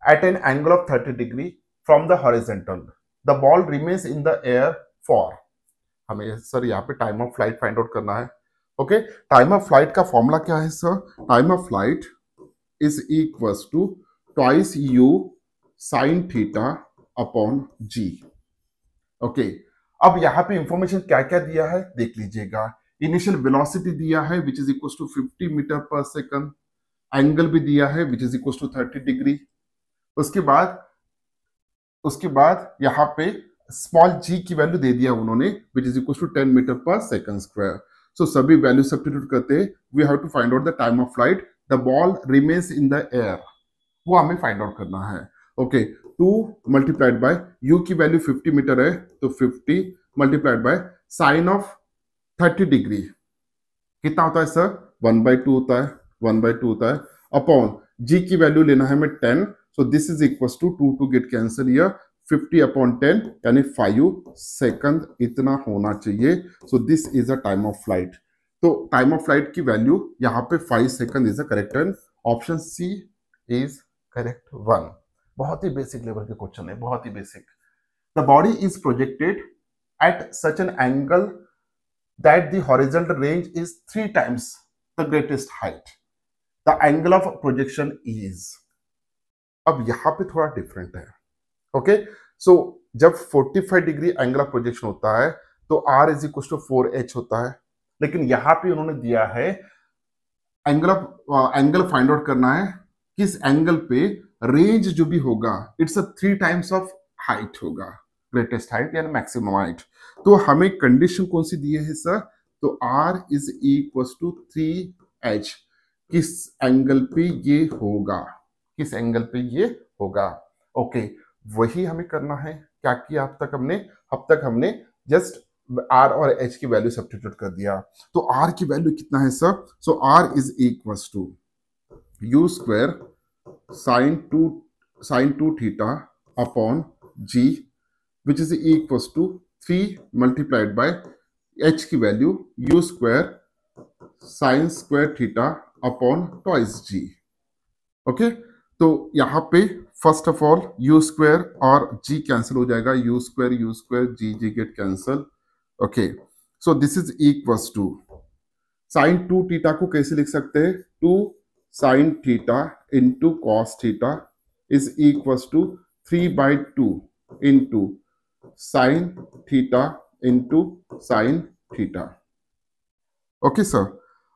at an angle of 30 degree from the horizontal. The ball remains in the air for, हमें सर यहाँ पे time of flight find out करना है। ओके, टाइम ऑफ फ्लाइट का फॉर्मूला क्या है sir, time of flight is equals to twice u sine theta upon ji. Okay, अब यहाँ पे इंफॉर्मेशन क्या क्या दिया है देख लीजिएगा। इनिशियल वेलोसिटी दिया है which is equal to 50 metre per second, angle भी दिया है which is equal to 30 degree. उसके बाद यहाँ पे स्मॉल जी की वैल्यू दे दिया उन्होंने which is equal to 10 metre per second square. So सभी वैल्यू सब्स्टिट्यूट करते हैं, we have to find out the time of flight, the ball remains in the air, वो हमें फाइंड आउट करना है। ओके, 2 मल्टीप्लाइड बाय यू की वैल्यू 50 मीटर है, तो 50 multiplied by sine of 30 degree कितना होता है सर, 1/2 होता है, 1/2 होता है, अपॉन जी की वैल्यू लेना है हमें 10, so this is equals to 2 get cancel here, 50 upon 10 यानी 5 सेकंड इतना होना चाहिए। So this is a time of flight, तो टाइम ऑफ फ्लाइट की वैल्यू यहाँ पे 5 second is a correct and option C is correct one. बहुत ही बेसिक लेवल के क्वेश्चन है, बहुत ही basic. The body is projected at such an angle that the horizontal range is 3 times the greatest height. The angle of projection is, अब यहां पे थोड़ा डिफरेंट है। ओके, सो जब 45 डिग्री एंगल ऑफ प्रोजेक्शन होता है तो r is equal to 4h होता है, लेकिन यहां पे उन्होंने दिया है एंगल फाइंड आउट करना है, किस एंगल पे रेंज जो भी होगा it's a 3 times of height होगा, ग्रेटेस्ट हाइट यानी मैक्सिमम हाइट। तो हमें कंडीशन कौन सी दी है सर, तो r is equal to 3h, किस एंगल पे ये होगा, किस एंगल पे ये होगा। ओके, वही हमें करना है, क्या किया अब तक हमने जस्ट r और h की वैल्यू सब्स्टिट्यूट कर दिया। तो r की वैल्यू कितना है sir, so r is equal to u square sine 2 theta upon g which is equals to 3 multiplied by h की value u square sine square theta upon twice g। Okay, तो यहां पे first of all u square और g कैंसिल हो जाएगा, u square g get cancel. Okay, so this is equals to sine 2 theta को कैसे लिख सकते हैं, 2 sine theta into cos theta is equals to 3/2 into sine theta into sine theta. Okay sir,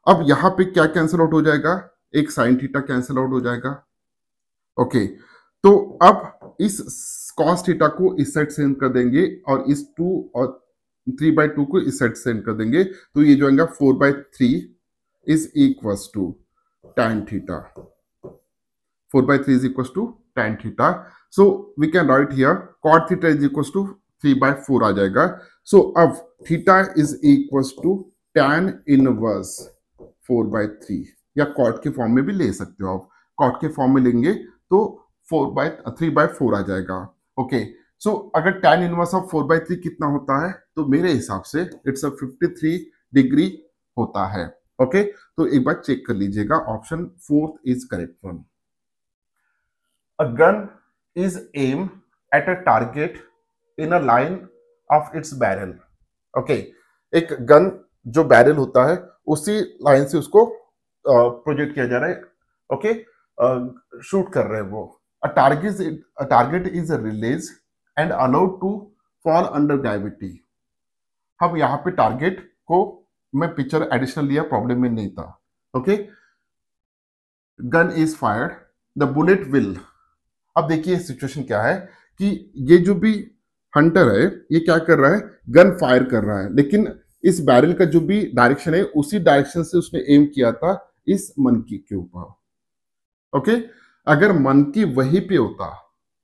अब यहां पे क्या कैंसिल आउट हो जाएगा, एक साइन थीटा कैंसिल आउट हो जाएगा, ओके, तो अब इस cos थीटा को इस साइड सेंड कर देंगे और इस 2 और 3/2 को इस साइड सेंड कर देंगे, तो ये जो आएगा 4/3 is equals to tan theta. 4/3 is equals to tan theta. So we can write here cot theta is equals to 3/4 आ जाएगा. So अब theta is equals to tan inverse 4/3 या cot के फॉर्म में भी ले सकते हो आप. cot के फॉर्म में लेंगे तो 3/4 आ जाएगा. ओके, सो अगर tan इनवर्स ऑफ 4/3 कितना होता है, तो मेरे हिसाब से इट्स अ 53 डिग्री होता है. ओके, तो एक बार चेक कर लीजिएगा. Option 4 is correct one. A gun is aimed at a target in a line of its barrel. Okay, एक गन जो बैरल होता है उसी लाइन से उसको प्रोजेक्ट किया जा रहा है. ओके, शूट कर रहे हैं वो. A target is released and allowed to fall under gravity. अब यहाँ पे टारगेट को मैं पिक्चर एडिशनल लिया, प्रॉब्लम में नहीं था. Okay, gun is fired, the bullet will. अब देखिए सिचुएशन क्या है कि ये जो भी हंटर है ये क्या कर रहा है, गन फायर कर रहा है, लेकिन इस बैरल का जो भी डायरेक्शन है उसी डायरेक्शन से उसने एम किया था इस मनकी के ऊपर. ओके, अगर मनकी वहीं पे होता,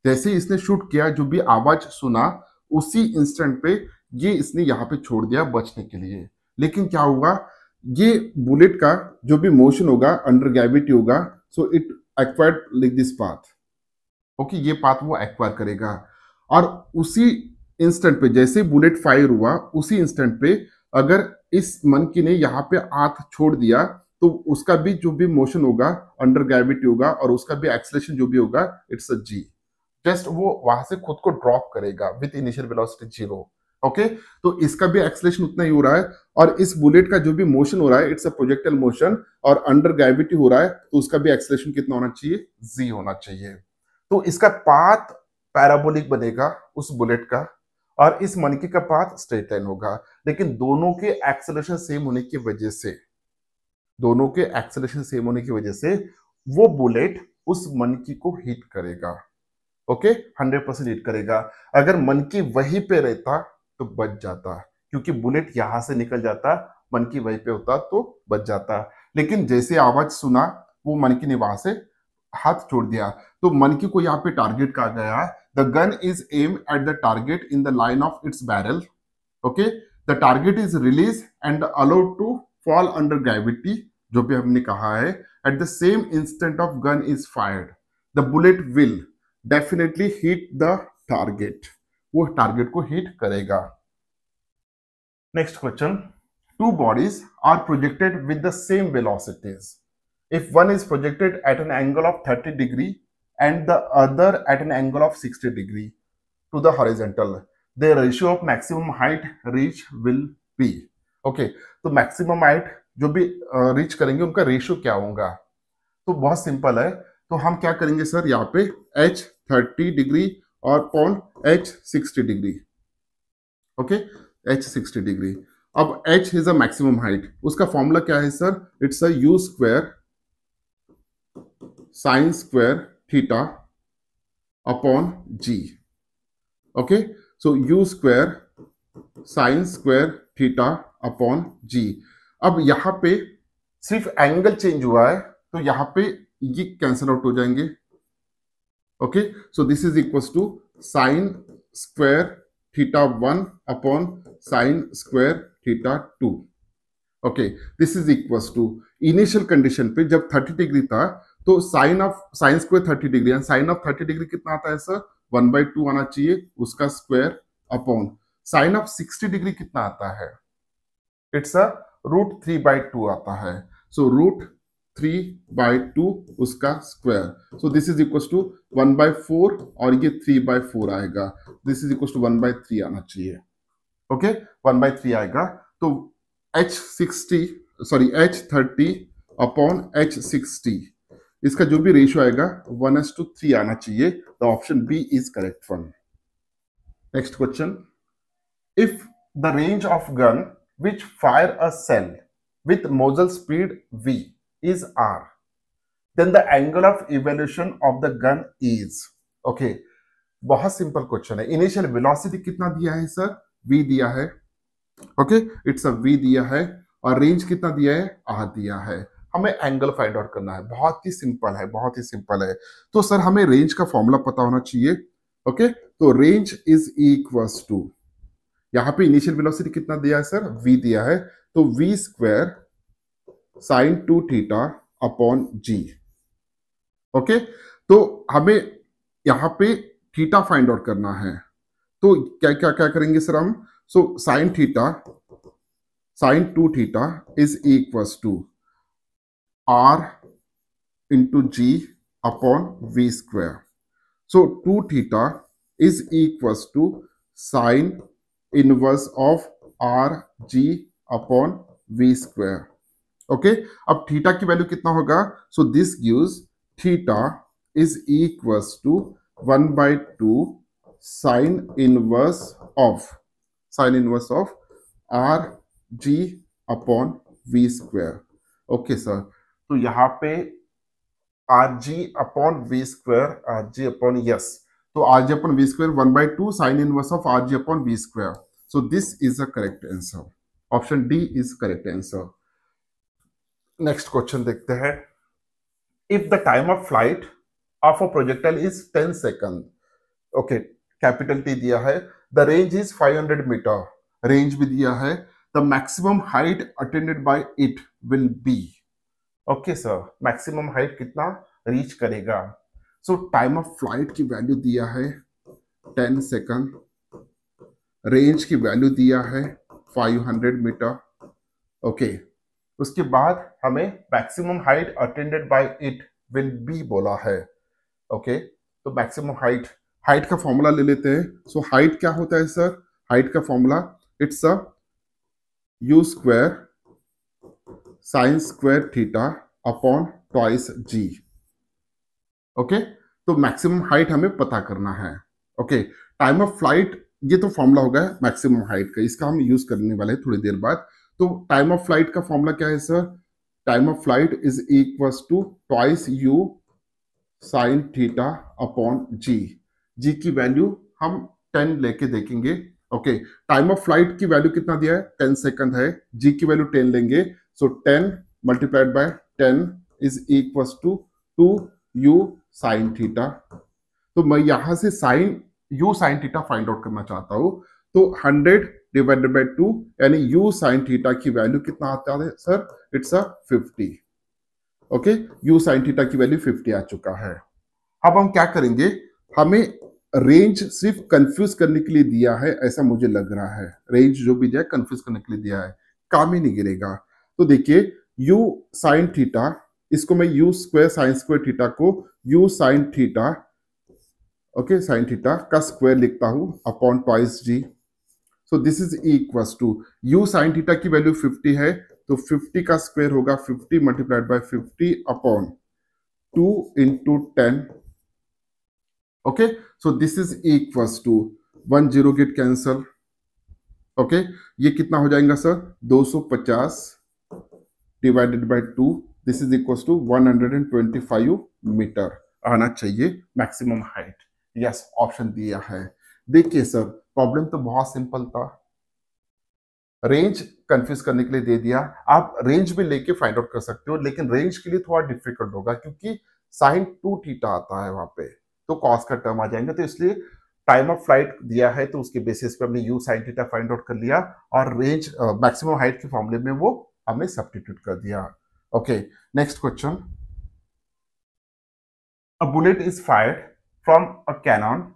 जैसे इसने शूट किया, जो भी आवाज सुना उसी इंस्टेंट पे ये इसने यहाँ पे छोड़ दिया बचने के लिए. लेकिन क्या हुआ, ये बुलेट का जो भी मोशन होगा अंडर ग्रेविटी होगा, so it acquired like this path. Okay, ये पाथ वो एक्वायर करेगा और उसी इंस्टेंट पे जैसे बुलेट फायर हुआ उसी इंस्टेंट पे अगर इस मनकी ने यहाँ पे हाथ छोड़ दिया तो उसका भी जो भी मोशन होगा अंडर ग्रेविटी होगा और उसका भी एक्सेलरेशन जो भी होगा इट्स अ जी. जस्ट वो वहां से खुद को ड्रॉप करेगा विथ इनिशियल वेलोसिटी 0. ओके, तो इसका भी एक्सेलरेशन उतना ही हो रहा है और इस बुलेट का जो भी मोशन हो रहा है इट्स अ प्रोजेक्टाइल मोशन और अंडर ग्रेविटी हो रहा है, तो उसका भी एक्सेलरेशन कितना होना चाहिए, जी होना चाहिए. तो इसका पाथ पैराबोलिक बनेगा उस बुलेट का और इस मनकी का पाथ स्ट्रेट लाइन होगा. लेकिन दोनों के एक्सेलरेशन सेम होने की वजह से वो बुलेट उस मनकी को हिट करेगा. ओके, 100% हिट करेगा. अगर मनकी वहीं पे रहता तो बच जाता, क्योंकि बुलेट यहां से निकल जाता, मनकी वहीं पे होता तो बच जाता. लेकिन जैसे आवाज सुना वो मनकी ने वहां से हाथ छोड़ दिया, तो मनकी को यहाँ पे टारगेट कहा गया. The gun is aim at the target in the line of its barrel. Okay, the target is release and allowed to fall under gravity, जो भी हमने कहा है. At the same instant of gun is fired, the bullet will definitely hit the target. वो टारगेट को हिट करेगा. Next question. Two bodies are projected with the same velocities. If one is projected at an angle of 30 degree and the other at an angle of 60 degree to the horizontal, the ratio of maximum height reach will be. Okay, तो maximum height जो भी reach करेंगे उनका रेशियो क्या होगा, तो बहुत सिंपल है. तो हम क्या करेंगे सर, यहाँ पे h 30 डिग्री और upon h 60 degree. Okay, h 60 degree. अब h is a maximum height, उसका फॉर्मूला क्या है sir, it's a u square sine square theta upon ji. Okay, so you square sine square theta upon g. अब यहां पे सिर्फ एंगल चेंज हुआ है तो यहां पे ये कैंसिल आउट हो जाएंगे. Okay, so this is equals to sine square theta 1 upon sine square theta 2. Okay, this is equals to initial condition पे जब 30 डिग्री था तो sine square 30 degree and sine of 30 degree कितना आता है सर, 1/2 आना चाहिए उसका square upon sine of 60 degree कितना आता है, इट्स अ √3/2 आता है. सो √3/2 उसका square. So this is equals to 1/4 और ये 3/4 आएगा. दिस इज इक्वल्स टू 1/3 आना चाहिए. ओके, 1/3 आएगा. तो H30 अपॉन H60 इसका जो भी रेशियो आएगा 1:3 आना चाहिए. The option B is correct one. Next question. If the range of gun which fire a shell with muzzle speed v is r, then the angle of evolution of the gun is, okay, बहुत सिंपल क्वेश्चन है। इनिशियल वेलोसिटी कितना दिया है सर, v दिया है, ओके, इट्स अ v दिया है, और रेंज कितना दिया है, r दिया है। हमें एंगल फाइंड आउट करना है, बहुत ही सिंपल है, बहुत ही सिंपल है। तो सर हमें रेंज का फॉर्मूला पता होना चाहिए, ओके। तो रेंज इज इक्वल्स टू, यहां पे इनिशियल वेलोसिटी कितना दिया है सर, v दिया है, तो v square sine 2 theta upon g, okay. तो हमें यहां पे थीटा फाइंड आउट करना है, तो क्या क्या क्या करेंगे सर हम, so sine theta, sine 2 theta is equals to r into g upon v square, so 2 theta is equals to sine inverse of r g upon v square, okay. अब थीटा की वैल्यू कितना होगा, so this gives theta is equals to 1/2 sine inverse of, sine inverse of r g upon v square, okay sir. तो यहां पे r g upon v square, are g upon, yes, तो r g upon v square 1/2 sine inverse of r g upon v square, so this is the correct answer, option D is correct answer. Next question देखते हैं। If the time of flight of a projectile is 10 second, okay, capital T दिया है, the range is 500 metre, range भी दिया है, the maximum height attended by it will be, okay sir, maximum height कितना रीच करेगा, सो टाइम ऑफ फ्लाइट की वैल्यू दिया है 10 सेकंड, रेंज की वैल्यू दिया है 500 मीटर, ओके। उसके बाद हमें maximum height attended by it will be बोला है, ओके। तो मैक्सिमम हाइट, हाइट का फॉर्मूला ले लेते हैं। सो हाइट क्या होता है सर, हाइट का formula it's a you square sine square theta upon twice ji, okay. तो मैक्सिमम हाइट हमें पता करना है, ओके। टाइम ऑफ फ्लाइट, ये तो फॉर्मूला होगा मैक्सिमम हाइट का, इसका हम यूज करने वाले हैं थोड़ी देर बाद। तो टाइम ऑफ फ्लाइट का फॉर्मूला क्या है sir, time of flight is equals to twice u sine theta upon g, g की वैल्यू हम 10 लेके देखेंगे, ओके। टाइम ऑफ फ्लाइट की वैल्यू कितना दिया है, 10 सेकंड है, जी की वैल्यू 10 लेंगे, so 10 multiplied by 10 is equals to 2 u sine theta. तो मैं यहां से sine u sine theta find out करना चाहता हूं, तो 100 डिवाइडेड बाय 2 यानी यू साइन थीटा की वैल्यू कितना आता है sir, it's a 50, okay. U sine theta की वैल्यू 50 आ चुका है। अब हम क्या करेंगे, हमें रेंज सिर्फ कंफ्यूज करने के लिए दिया है ऐसा मुझे लग रहा है, रेंज जो भी दिया है कंफ्यूज करने के लिए दिया है, काम ही नहीं गिरेगा। तो देखिए यू साइन थीटा, इसको मैं u square sine square theta को u sine theta, okay, sine theta का स्क्वायर लिखता हूं upon twice g, so this is equals to u sine theta की वैल्यू 50 है, तो 50 का स्क्वायर होगा 50 multiplied by 50 upon 2 into 10, okay. So this is equals to 1 0 get cancel, okay. ये कितना हो जाएगा sir, 250 divided by 2, this is equals to 125 metre आना चाहिए मैक्सिमम हाइट, यस, ऑप्शन दिया है। देखिए सर प्रॉब्लम तो बहुत सिंपल था, रेंज कंफ्यूज करने के लिए दे दिया, आप रेंज भी लेके फाइंड आउट कर सकते हो, लेकिन रेंज के लिए थोड़ा डिफिकल्ट होगा क्योंकि साइन 2 थीटा आता है वहां पे, तो कॉस का टर्म आ जाएंगे, तो इसलिए टाइम ऑफ फ्लाइट दिया है तो उसके बेसिस पे हमने you sine theta find out कर लिया, और रेंज मैक्सिमम हाइट के फॉर्मूले में वो हमने सब्स्टिट्यूट कर दिया, okay. Next question, a bullet is fired from a cannon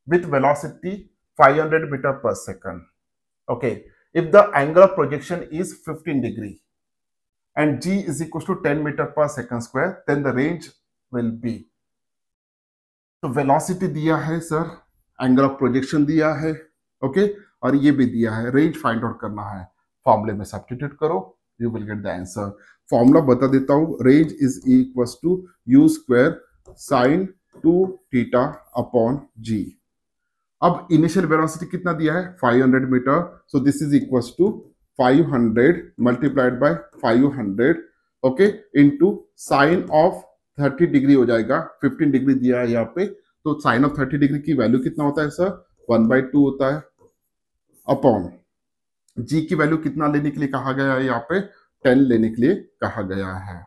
with velocity 500 metre per second, okay, if the angle of projection is 15 degree and g is equals to 10 meter per second square, then the range will be, तो वेलोसिटी दिया है सर, एंगल ऑफ प्रोजेक्शन दिया है, ओके, और ये भी दिया है, रेंज फाइंड आउट करना है, फॉर्मूले में सब्स्टिट्यूट करो, you will get the answer. Formula बता देता हूं, range is equals to you square sine 2 theta upon g. अब इनिशियल वेलोसिटी कितना दिया है, 500 metre, so this is equals to 500 multiplied by 500, okay, into sine of 30 degree हो जाएगा, 15 डिग्री दिया है यहाँ पे, तो साइन ऑफ 30 डिग्री की वैल्यू कितना होता है सर? 1/2 होता है, अपॉन जी की वैल्यू कितना लेने के लिए कहा गया है यहाँ पे? 10 लेने के लिए कहा गया है।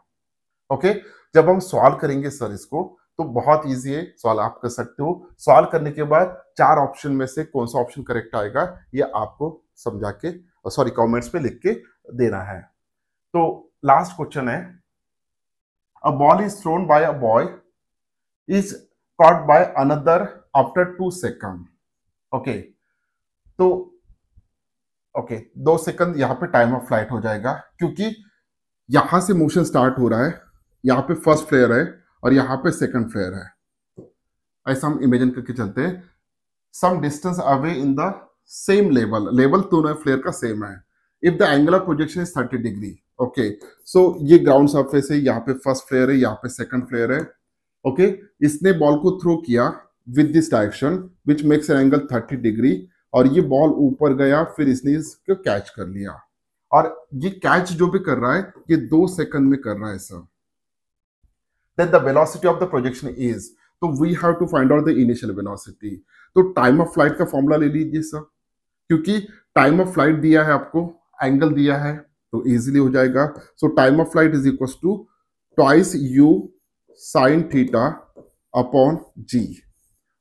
ओके, जब हम सॉल्व करेंगे सर इसको, तो बहुत इजी है, सॉल्व आप कर सकते हो। सॉल्व करने के बाद 4 ऑप्शन में से कौन सा ऑप्शन करेक्ट आएगा ये आपको समझा के, सॉरी कमेंट्स में लिख के देना है। तो लास्ट क्वेश्चन है, a ball is thrown by a boy is caught by another after 2 second. Okay, तो ओके 2 सेकंड यहाँ पे टाइम ऑफ फ्लाइट हो जाएगा, क्योंकि यहां से मोशन स्टार्ट हो रहा है, यहाँ पे फर्स्ट फ्लेयर है और यहाँ पे सेकंड फ्लेयर है। ऐसा हम इमेजिन करके चलते हैं, some distance away in the same level, level दोनों फ्लेयर का सेम है। If the angle of projection is 30 degree, okay, so ये ग्राउंड सरफेस है, यहाँ पे फर्स्ट फ्लेयर है, यहाँ पे सेकंड फ्लेयर है। ओके, इसने बॉल को थ्रो किया with this direction which makes an angle 30 degree, और ये बॉल ऊपर गया, फिर इसने इसको कैच कर लिया, और ये कैच जो भी कर रहा है ये 2 सेकंड में कर रहा है sir. Then the velocity of the projection is, तो we have to find out the initial velocity. तो टाइम ऑफ फ्लाइट का फॉर्मूला ले लीजिए सर, क्योंकि टाइम ऑफ फ्लाइट दिया है आपको, एंगल दिया है, तो इजीली हो जाएगा। सो time of flight is equal to twice u sine theta upon g,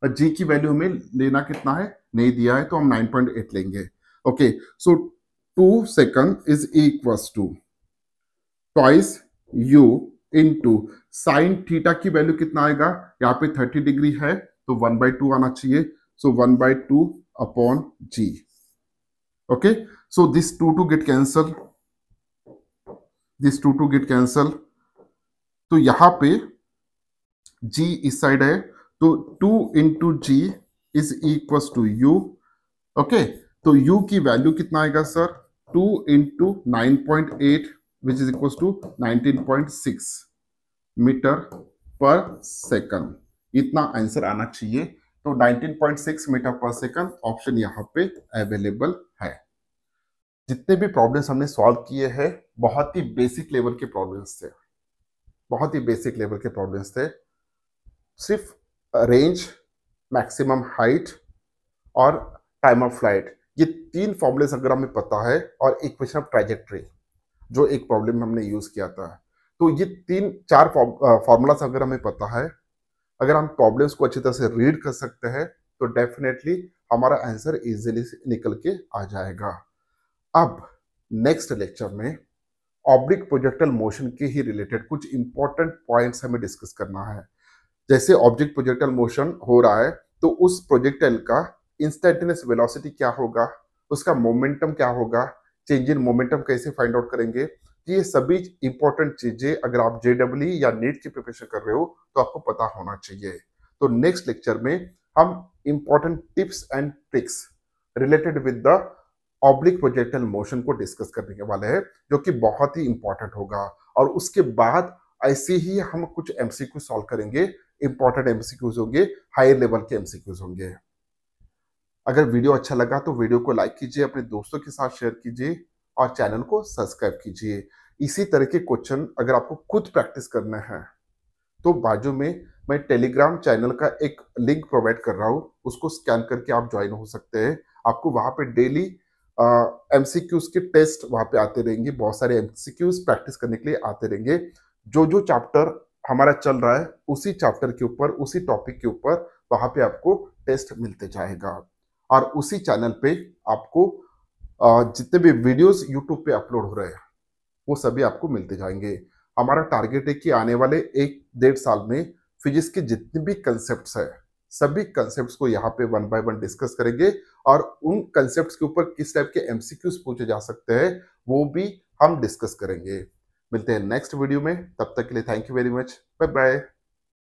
और जी की वैल्यू हमें लेना कितना है, नहीं दिया है, तो हम 9.8 लेंगे। Okay, so 2 second is equal to twice u into sine theta की वैल्यू कितना आएगा, यहाँ पे 30 डिग्री है तो 1/2 आना चाहिए, सो 1/2 upon ji. Okay, so this 2 get cancel, this 2 get cancel, तो यहां पे g इस साइड है, तो 2 into g is equal to u. Okay, तो u की वैल्यू कितना आएगा sir, 2 into 9.8 which is equal to 19.6 metre per second, इतना आंसर आना चाहिए। तो 19.6 मीटर पर सेकंड ऑप्शन यहाँ पे अवेलेबल है। जितने भी प्रॉब्लम्स हमने सॉल्व किए हैं बहुत ही बेसिक लेवल के प्रॉब्लम्स थे, बहुत ही बेसिक लेवल के प्रॉब्लम्स थे। सिर्फ रेंज, मैक्सिमम हाइट और टाइम ऑफ फ्लाइट, ये 3 फॉर्मूलेस अगर हमें पता है, और इक्वेशन ऑफ ट्रैजेक्टरी जो एक प्रॉब्लम हमने यूज किया था, तो ये 3-4 फॉर्मूलास अगर हमें पता है, अगर हम प्रॉब्लम्स को अच्छी तरह से रीड कर सकते हैं, तो डेफिनेटली हमारा आंसर इजीली निकल के आ जाएगा। अब नेक्स्ट लेक्चर में ऑब्लिक प्रोजेक्टाइल मोशन के ही रिलेटेड कुछ इंपॉर्टेंट पॉइंट्स हमें डिस्कस करना है। जैसे ऑब्जेक्ट प्रोजेक्टाइल मोशन हो रहा है, तो उस प्रोजेक्टाइल का इंस्टेंटेनियस वेलोसिटी क्या होगा, उसका मोमेंटम क्या होगा, चेंज इन मोमेंटम कैसे फाइंड आउट करेंगे, ये सभी इंपॉर्टेंट चीजें अगर आप जेडब्ल्यू या नीट की प्रिपरेशन कर रहे हो तो आपको पता होना चाहिए। तो नेक्स्ट लेक्चर में हम important tips and tricks related with the oblique projectile motion को डिस्कस करने वाले हैं, जो कि बहुत ही इंपॉर्टेंट होगा। और उसके बाद ऐसे ही हम कुछ एमसीक्यू सॉल्व करेंगे, इंपॉर्टेंट एमसीक्यूज होंगे, हायर लेवल के एमसीक्यूज होंगे। अगर वीडियो अच्छा लगा तो वीडियो को लाइक कीजिए, अपने दोस्तों के साथ शेयर कीजिए और चैनल को सब्सक्राइब कीजिए। इसी तरह के क्वेश्चन अगर आपको खुद प्रैक्टिस करना है तो बाजू में मैं टेलीग्राम चैनल का एक लिंक प्रोवाइड कर रहा हूँ, उसको स्कैन करके आप ज्वाइन हो सकते हैं। आपको वहां पे डेली एमसीक्यूज के टेस्ट वहां पे आते रहेंगे, बहुत सारे एमसीक्यूज प्रैक्टिस करने के लिए आते रहेंगे। जो जो चैप्टर हमारा चल रहा है उसी चैप्टर के ऊपर, उसी टॉपिक के ऊपर वहां पे आपको टेस्ट मिलते जाएगा। और उसी चैनल पे आपको जितने भी वीडियोस यूट्यूब पे अपलोड हो रहे हैं वो सभी आपको मिलते जाएंगे। हमारा टारगेट है कि आने वाले 1-1.5 साल में फिजिक्स के जितने भी कंसेप्ट्स है, सभी कंसेप्ट्स को यहाँ पे 1 बाय 1 डिस्कस करेंगे, और उन कंसेप्ट्स के ऊपर किस टाइप के एमसीक्यूज पूछे जा सकते हैं वो भी हम डिस्कस करेंगे। मिलते हैं नेक्स्ट वीडियो में, तब तक के लिए thank you very much, bye bye.